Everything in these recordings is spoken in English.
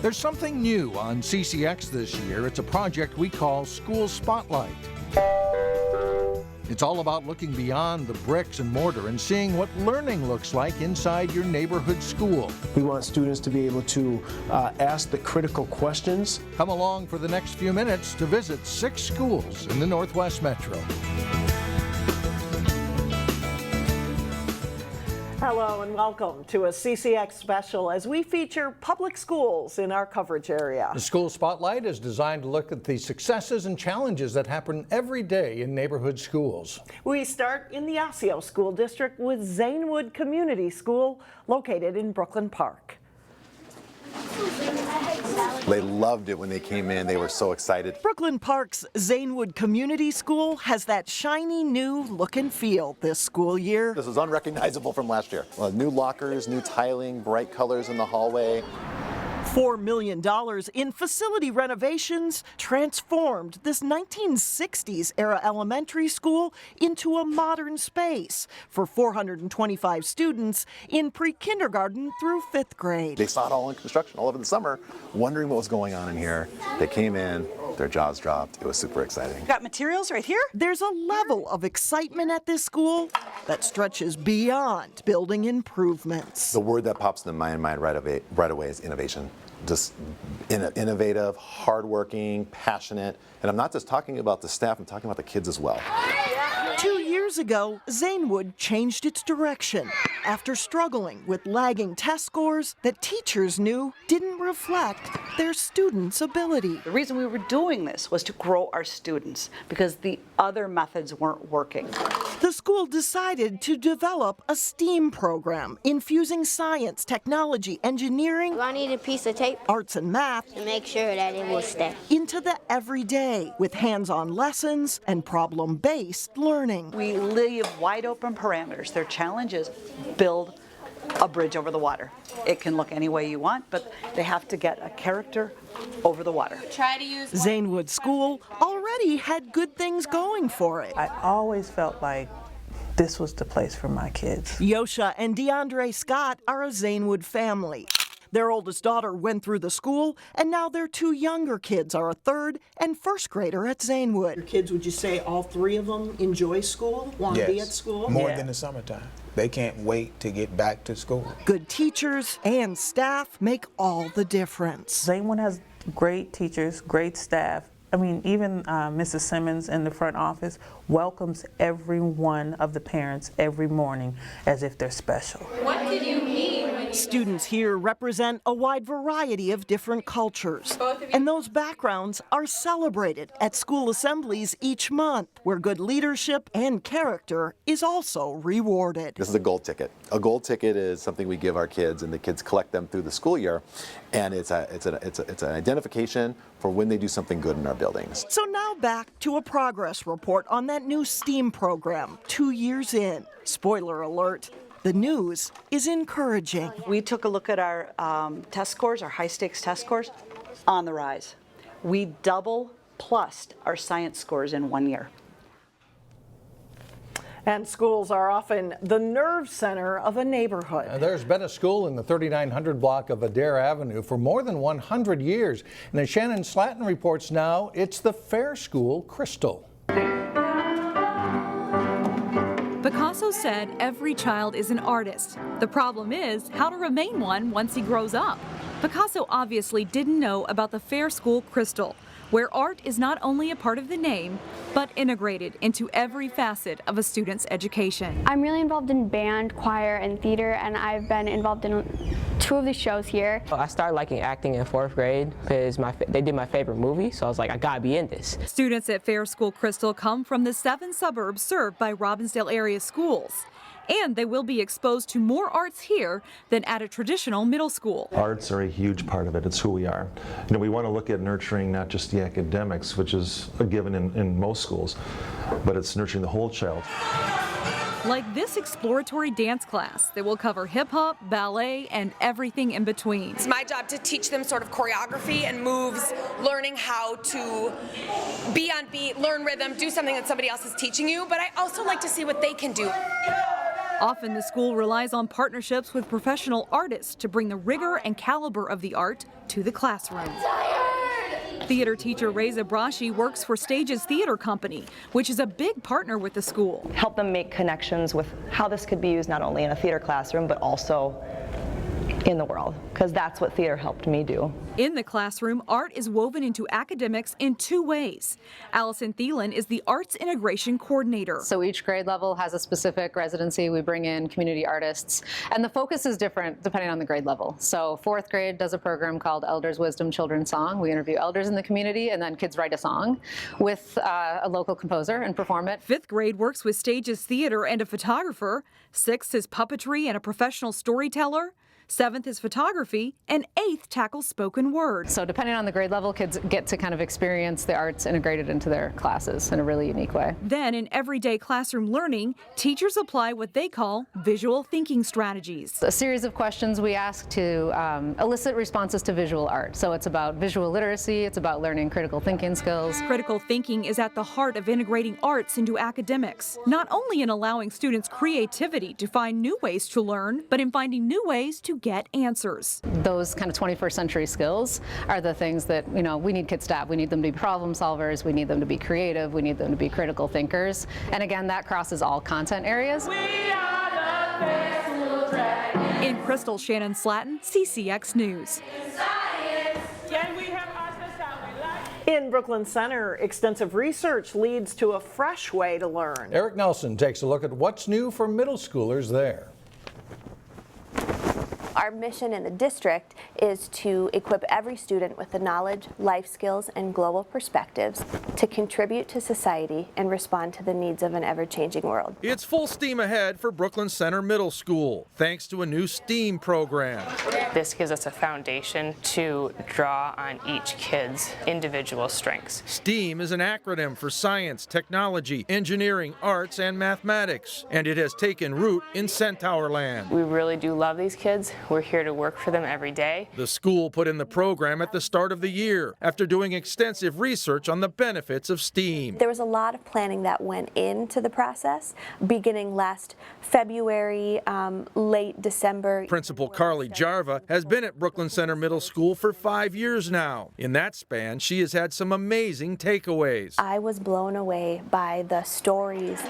There's something new on CCX this year. It's a project we call School Spotlight. It's all about looking beyond the bricks and mortar and seeing what learning looks like inside your neighborhood school. We want students to be able to ask the critical questions. Come along for the next few minutes to visit 6 schools in the Northwest Metro. Hello and welcome to a CCX special as we feature public schools in our coverage area. The School Spotlight is designed to look at the successes and challenges that happen every day in neighborhood schools. We start in the Osseo School District with Zanewood Community School, located in Brooklyn Park. They loved it when they came in. They were so excited. Brooklyn Park's Zanewood Community School has that shiny new look and feel this school year. This was unrecognizable from last year. New lockers, new tiling, bright colors in the hallway. $4 million in facility renovations transformed this 1960s-era elementary school into a modern space for 425 students in pre-kindergarten through 5th grade. They saw it all in construction all over the summer, wondering what was going on in here. They came in, their jaws dropped. It was super exciting. Got materials right here? There's a level of excitement at this school that stretches beyond building improvements. The word that pops into my mind right away is innovation. Just innovative, hardworking, passionate. And I'm not just talking about the staff, I'm talking about the kids as well. 2 years ago, Zanewood changed its direction after struggling with lagging test scores that teachers knew didn't reflect their students' ability. The reason we were doing this was to grow our students because the other methods weren't working. The school decided to develop a STEAM program infusing science, technology, engineering, I need a piece of tape arts and math to make sure that it will stay. into the everyday with hands-on lessons and problem-based learning. We leave wide open parameters. Their challenge is build a bridge over the water. It can look any way you want, but they have to get a character over the water. Try to use Zanewood School already had good things going for it. I always felt like this was the place for my kids. Yosha and DeAndre Scott are a Zanewood family. Their oldest daughter went through the school, and now their 2 younger kids are a 3rd and 1st grader at Zanewood. Your kids, would you say all 3 of them enjoy school, want to be at school? More than the summertime. They can't wait to get back to school. Good teachers and staff make all the difference. Zanewood has great teachers, great staff. I mean, even Mrs. Simmons in the front office welcomes every one of the parents every morning as if they're special. What did you mean? Students here represent a wide variety of different cultures, and those backgrounds are celebrated at school assemblies each month, where good leadership and character is also rewarded. This is a gold ticket. A gold ticket is something we give our kids, and the kids collect them through the school year, and it's an identification for when they do something good in our buildings. So now back to a progress report on that new STEAM program 2 years in. Spoiler alert. The news is encouraging. We took a look at our test scores, our high-stakes test scores, on the rise. We double-plussed our science scores in 1 year. And schools are often the nerve center of a neighborhood. There's been a school in the 3900 block of Adair Avenue for more than 100 years. And as Shannon Slatton reports now, it's the Fair School Crystal. Picasso said every child is an artist. The problem is how to remain one once he grows up. Picasso obviously didn't know about the Fair School Crystal, where art is not only a part of the name, but integrated into every facet of a student's education. I'm really involved in band, choir, and theater, and I've been involved in 2 of the shows here. I started liking acting in 4th grade because they did my favorite movie, so I was like, I gotta be in this. Students at Fair School Crystal come from the 7 suburbs served by Robbinsdale area schools. And they will be exposed to more arts here than at a traditional middle school. Arts are a huge part of it. It's who we are. You know, we want to look at nurturing not just the academics, which is a given in most schools, but it's nurturing the whole child. Like this exploratory dance class that will cover hip-hop, ballet, and everything in between. It's my job to teach them sort of choreography and moves, learning how to be on beat, learn rhythm, do something that somebody else is teaching you, but I also like to see what they can do. Often the school relies on partnerships with professional artists to bring the rigor and caliber of the art to the classroom. Theater teacher Reza Brashi works for Stages Theater Company, which is a big partner with the school. Help them make connections with how this could be used not only in a theater classroom, but also in the world, because that's what theater helped me do. In the classroom, art is woven into academics in two ways. Allison Thielen is the Arts Integration Coordinator. So each grade level has a specific residency. We bring in community artists, and the focus is different depending on the grade level. So 4th grade does a program called Elders Wisdom Children's Song. We interview elders in the community, and then kids write a song with a local composer and perform it. 5th grade works with Stages Theater and a photographer. 6th is puppetry and a professional storyteller. 7th is photography, and 8th tackles spoken word. So depending on the grade level, kids get to kind of experience the arts integrated into their classes in a really unique way. Then in everyday classroom learning, teachers apply what they call visual thinking strategies. A series of questions we ask to elicit responses to visual art. So it's about visual literacy, it's about learning critical thinking skills. Critical thinking is at the heart of integrating arts into academics, not only in allowing students creativity to find new ways to learn, but in finding new ways to get answers. Those kind of 21st century skills are the things that, we need kids to have. We need them to be problem solvers, we need them to be creative, we need them to be critical thinkers. And again, that crosses all content areas. In Crystal, Shannon Slatton, CCX News. In Brooklyn Center, extensive research leads to a fresh way to learn. Eric Nelson takes a look at what's new for middle schoolers there. Our mission in the district is to equip every student with the knowledge, life skills, and global perspectives to contribute to society and respond to the needs of an ever-changing world. It's full steam ahead for Brooklyn Center Middle School, thanks to a new STEAM program. This gives us a foundation to draw on each kid's individual strengths. STEAM is an acronym for science, technology, engineering, arts, and mathematics, and it has taken root in Centaur land. We really do love these kids. We're here to work for them every day. The school put in the program at the start of the year after doing extensive research on the benefits of STEAM. There was a lot of planning that went into the process, beginning last February, late December. Principal Carly Jarva has been at Brooklyn Center Middle School for 5 years now. In that span, she has had some amazing takeaways. I was blown away by the stories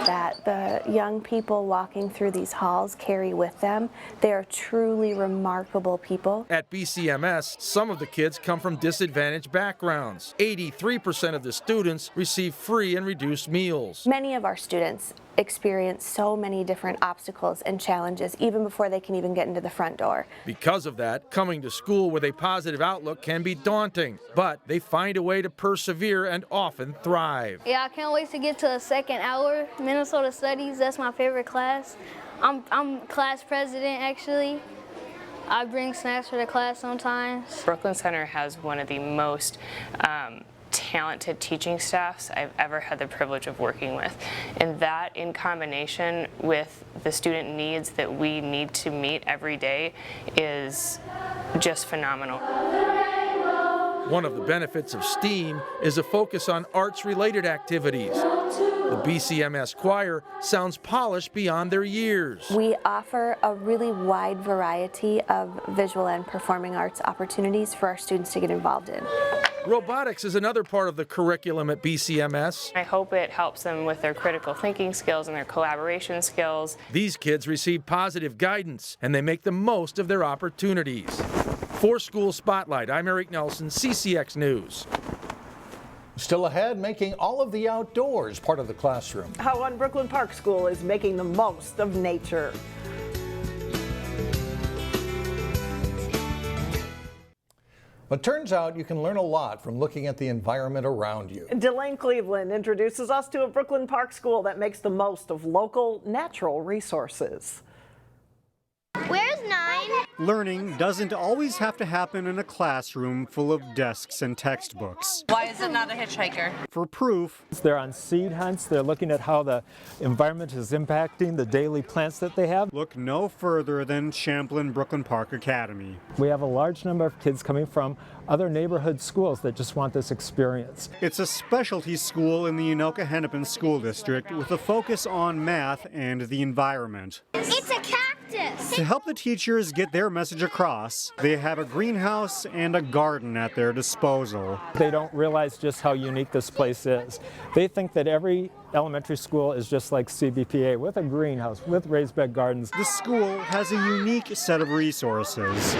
that the young people walking through these halls carry with them. They are truly remarkable people. At BCMS, some of the kids come from disadvantaged backgrounds. 83% of the students receive free and reduced meals. Many of our students experience so many different obstacles and challenges even before they can even get into the front door. Because of that, coming to school with a positive outlook can be daunting, but they find a way to persevere and often thrive. Yeah, I can't wait to get to the second hour. Minnesota Studies, that's my favorite class. I'm class president, actually. I bring snacks for the class sometimes. Brooklyn Center has one of the most talented teaching staffs I've ever had the privilege of working with. And that, in combination with the student needs that we need to meet every day, is just phenomenal. One of the benefits of STEAM is a focus on arts-related activities. The BCMS choir sounds polished beyond their years. We offer a really wide variety of visual and performing arts opportunities for our students to get involved in. Robotics is another part of the curriculum at BCMS. I hope it helps them with their critical thinking skills and their collaboration skills. These kids receive positive guidance, and they make the most of their opportunities. For School Spotlight, I'm Eric Nelson, CCX News. Still ahead, making all of the outdoors part of the classroom. How one Brooklyn Park School is making the most of nature. But turns out you can learn a lot from looking at the environment around you. Delane Cleveland introduces us to a Brooklyn Park School that makes the most of local natural resources. Where's 9? Learning doesn't always have to happen in a classroom full of desks and textbooks. Why is it not a hitchhiker? For proof, they're on seed hunts. They're looking at how the environment is impacting the daily plants that they have. Look no further than Champlin Brooklyn Park Academy. We have a large number of kids coming from other neighborhood schools that just want this experience. It's a specialty school in the Anoka-Hennepin School District with a focus on math and the environment. It's a cactus! To help the teachers get their message across, they have a greenhouse and a garden at their disposal. They don't realize just how unique this place is. They think that every elementary school is just like CBPA, with a greenhouse, with raised bed gardens. The school has a unique set of resources.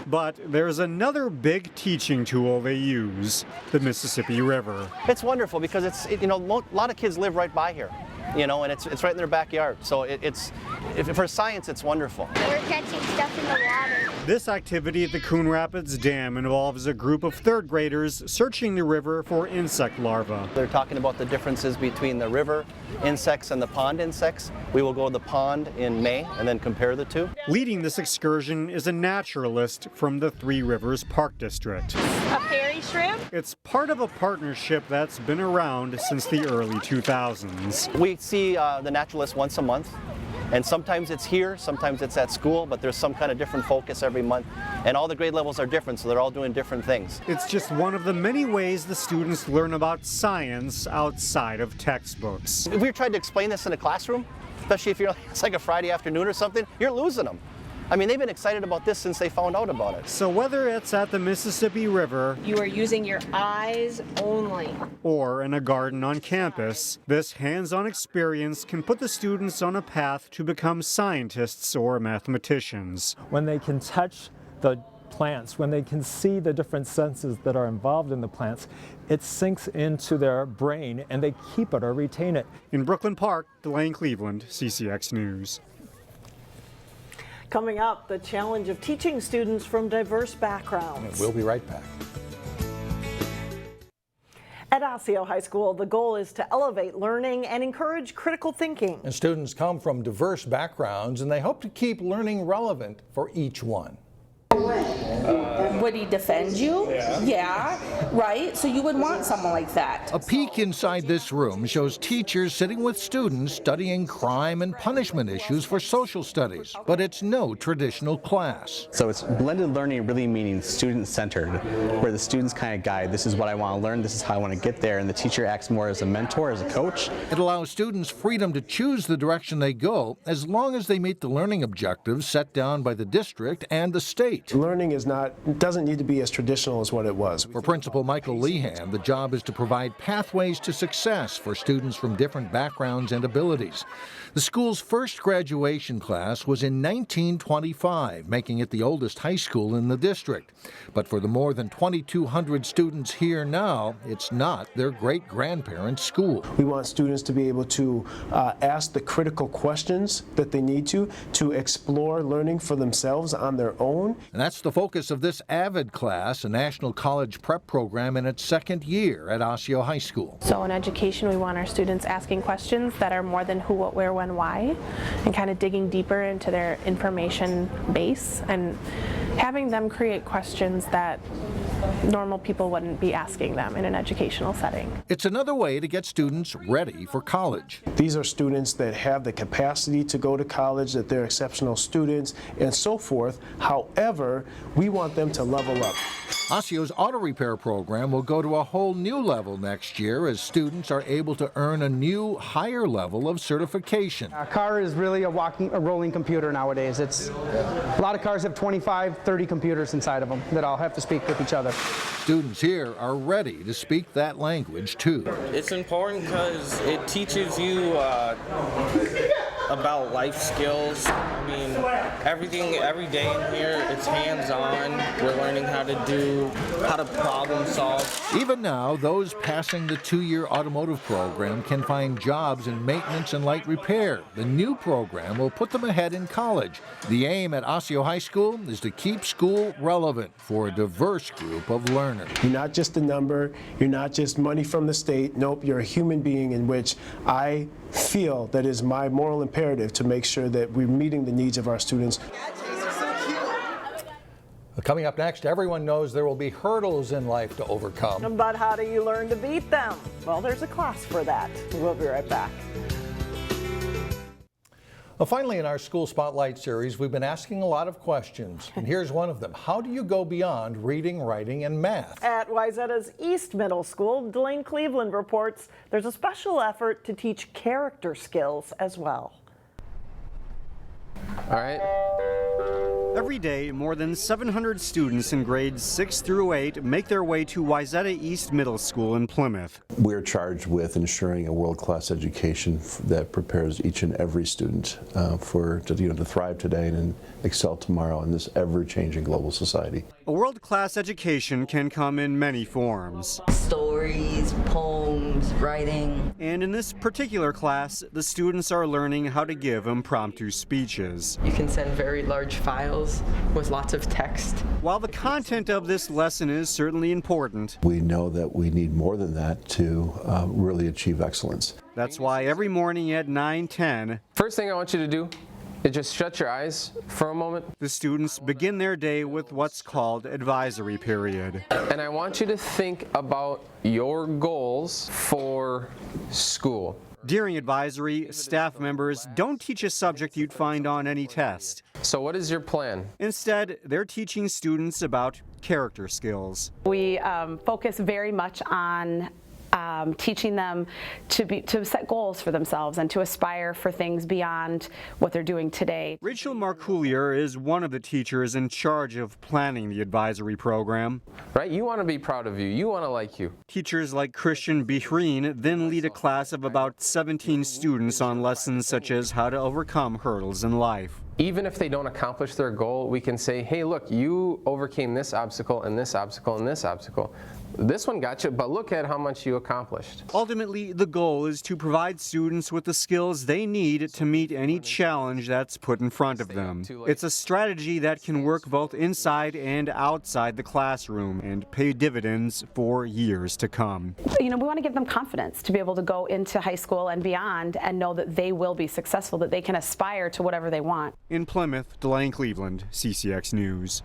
But there's another big teaching tool they use, the Mississippi River. It's wonderful because a lot of kids live right by here, and it's right in their backyard. So for science, it's wonderful. We're catching stuff in the water. This activity at the Coon Rapids Dam involves a group of third graders searching the river for insect larvae. They're talking about the differences between the river insects and the pond insects. We will go to the pond in May and then compare the two. Leading this excursion is a naturalist from the Three Rivers Park District. A fairy shrimp? It's part of a partnership that's been around since the early 2000s. We see the naturalist once a month. And sometimes it's here, sometimes it's at school, but there's some kind of different focus every month. And all the grade levels are different, so they're all doing different things. It's just one of the many ways the students learn about science outside of textbooks. If we tried to explain this in a classroom, especially if it's like a Friday afternoon or something, you're losing them. I mean, they've been excited about this since they found out about it. So whether it's at the Mississippi River, you are using your eyes only, or in a garden on campus, this hands-on experience can put the students on a path to become scientists or mathematicians. When they can touch the plants, when they can see the different senses that are involved in the plants, it sinks into their brain and they keep it or retain it. In Brooklyn Park, Delane Cleveland, CCX News. Coming up, the challenge of teaching students from diverse backgrounds. We'll be right back. At Osseo High School, the goal is to elevate learning and encourage critical thinking. And students come from diverse backgrounds, and they hope to keep learning relevant for each one. Would he defend you? Yeah, right? So you would want someone like that. A peek inside this room shows teachers sitting with students studying crime and punishment issues for social studies, but it's no traditional class. So it's blended learning, really meaning student-centered, where the students kind of guide, this is what I want to learn, this is how I want to get there, and the teacher acts more as a mentor, as a coach. It allows students freedom to choose the direction they go, as long as they meet the learning objectives set down by the district and the state. Learning doesn't need to be as traditional as what it was. For Principal Michael Lehan, the job is to provide pathways to success for students from different backgrounds and abilities. The school's first graduation class was in 1925, making it the oldest high school in the district. But for the more than 2,200 students here now, it's not their great-grandparents' school. We want students to be able to ask the critical questions that they need to explore learning for themselves on their own. And that's the focus of this AVID class, a national college prep program in its second year at Osseo High School. So in education, we want our students asking questions that are more than who, what, where, when, why, and kind of digging deeper into their information base and having them create questions that normal people wouldn't be asking them in an educational setting. It's another way to get students ready for college. These are students that have the capacity to go to college, that they're exceptional students, and so forth. However, we want them to level up. Osseo's auto repair program will go to a whole new level next year as students are able to earn a new, higher level of certification. A car is really a rolling computer nowadays. A lot of cars have 25, 30 computers inside of them that all have to speak with each other. Students here are ready to speak that language too. It's important because it teaches you about life skills. I mean, every day in here, it's hands-on. We're learning how to problem solve. Even now, those passing the 2-year automotive program can find jobs in maintenance and light repair. The new program will put them ahead in college. The aim at Osseo High School is to keep school relevant for a diverse group of learners. You're not just a number, you're not just money from the state. Nope, you're a human being in which I feel that is my moral imperative to make sure that we're meeting the needs of our students. Coming up next, everyone knows there will be hurdles in life to overcome. But how do you learn to beat them? Well, there's a class for that. We'll be right back. Well, finally, in our School Spotlight series, we've been asking a lot of questions, and here's one of them. How do you go beyond reading, writing, and math? At Wayzata's East Middle School, Delane Cleveland reports there's a special effort to teach character skills as well. All right. Every day, more than 700 students in grades 6 through 8 make their way to Wayzata East Middle School in Plymouth. We're charged with ensuring a world-class education that prepares each and every student to thrive today and excel tomorrow in this ever-changing global society. A world-class education can come in many forms. Stories, poems, writing. And in this particular class, the students are learning how to give impromptu speeches. You can send very large files with lots of text. While the content of this lesson is certainly important, we know that we need more than that to really achieve excellence. That's why every morning at 9:10, first thing I want you to do is just shut your eyes for a moment. The students begin their day with what's called advisory period. And I want you to think about your goals for school. During advisory, staff members don't teach a subject you'd find on any test. So what is your plan? Instead, they're teaching students about character skills. We focus very much on teaching them to set goals for themselves and to aspire for things beyond what they're doing today. Rachel Marcoulier is one of the teachers in charge of planning the advisory program. Right? You want to be proud of you. You want to like you. Teachers like Christian Bihreen then lead a class of about 17 students on lessons such as how to overcome hurdles in life. Even if they don't accomplish their goal, we can say, hey, look, you overcame this obstacle and this obstacle and this obstacle. This one got you, but look at how much you accomplished. Ultimately, the goal is to provide students with the skills they need to meet any challenge that's put in front of them. It's a strategy that can work both inside and outside the classroom and pay dividends for years to come. You know, we want to give them confidence to be able to go into high school and beyond and know that they will be successful, that they can aspire to whatever they want. In Plymouth, Delane Cleveland, CCX News.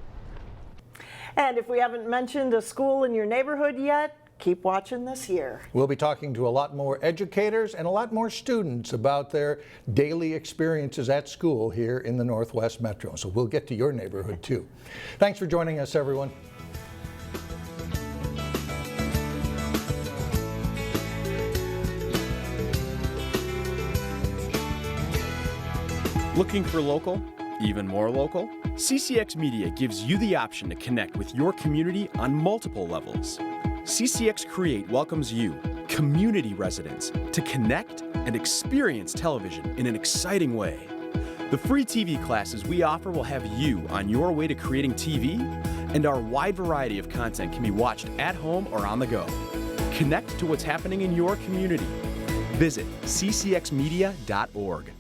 And if we haven't mentioned a school in your neighborhood yet, keep watching this year. We'll be talking to a lot more educators and a lot more students about their daily experiences at school here in the Northwest Metro. So we'll get to your neighborhood too. Thanks for joining us, everyone. Looking for local? Even more local? CCX Media gives you the option to connect with your community on multiple levels. CCX Create welcomes you, community residents, to connect and experience television in an exciting way. The free TV classes we offer will have you on your way to creating TV, and our wide variety of content can be watched at home or on the go. Connect to what's happening in your community. Visit ccxmedia.org.